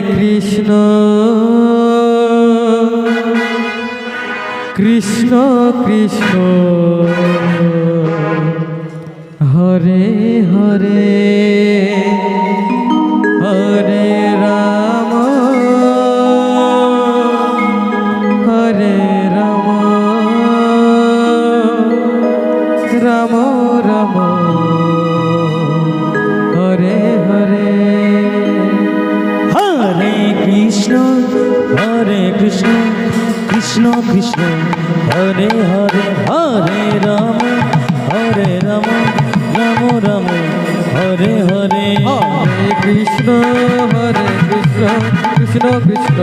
Krishna Krishna Krishna Hare Hare Hare Ram Hare Ram Ram Ram Hare Hare Hare Krishna Krishna Krishna Krishna Hare Hare Hare Ram Ram Ram Hare Hare Hare Krishna Krishna Krishna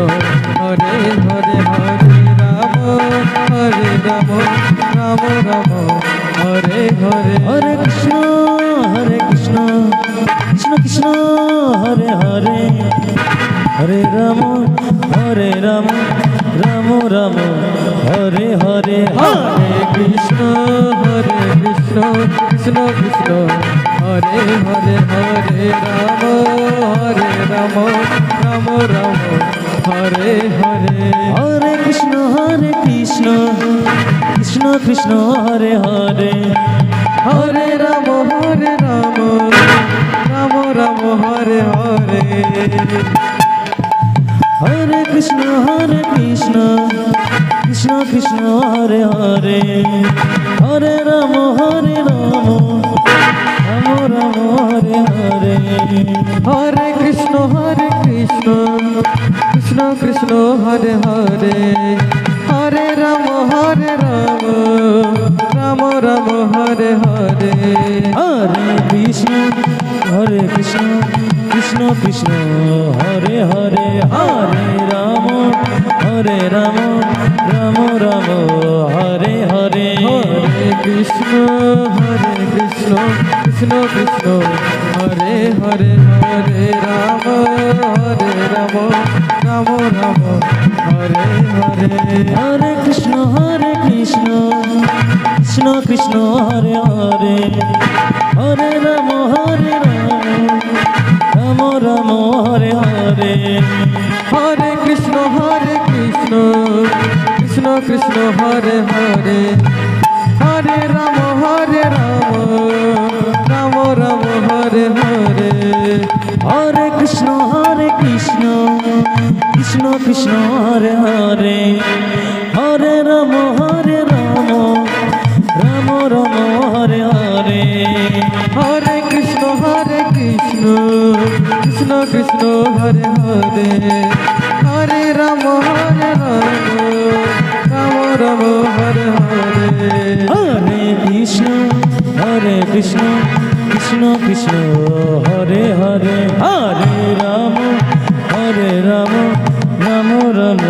Hare Hare Hare Ram Ram Ram Hare Hare Hare Krishna Krishna Krishna Hare Hare Hare Ram Ram Ram Hare Hare Hare Krishna Krishna Krishna Hare Hare Hare Ram Ram Ram Hare Hare Hare Krishna Krishna Krishna Hare Hare Hare Ram Ram Ram Hare Hare Hare Krishna Krishna Krishna Hare Hare Hare Ram Ram Hare Hare Hare Krishna Krishna Krishna Hare Hare Hare Ram Ram Ram Hare Hare Hare Krishna Krishna Krishna Hare Hare Hare Ram Ram Ram Hare Hare Hare Krishna Krishna Krishna Hare Hare Hare Ram Ram Ram Hare Hare Hare Krishna Krishna Krishna Hare Hare Hare Ram Ram Hare Hare Hare Krishna Krishna Krishna Hare Hare Hare Ram Ram Ram Hare Hare Hare Krishna Krishna Krishna Hare Hare Hare Ram Ram Hare Hare Hare Krishna Krishna Krishna Hare Hare Hare Ram Ram Hare Hare Hare Krishna Krishna Krishna Hare Hare Hare Ram Ram Ram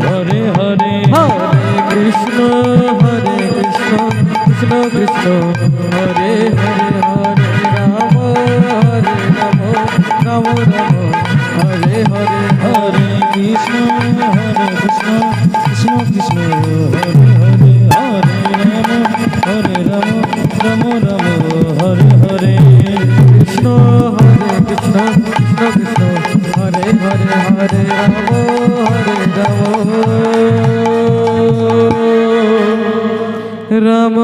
Hare Hare Hare Krishna Krishna Krishna Hare Hare Hare Ram Ram Hare Hare Hare Krishna Krishna Krishna Hare Hare Hare Ram Ram Hare Hare Krishna Krishna Krishna Hare Hare Hare Ram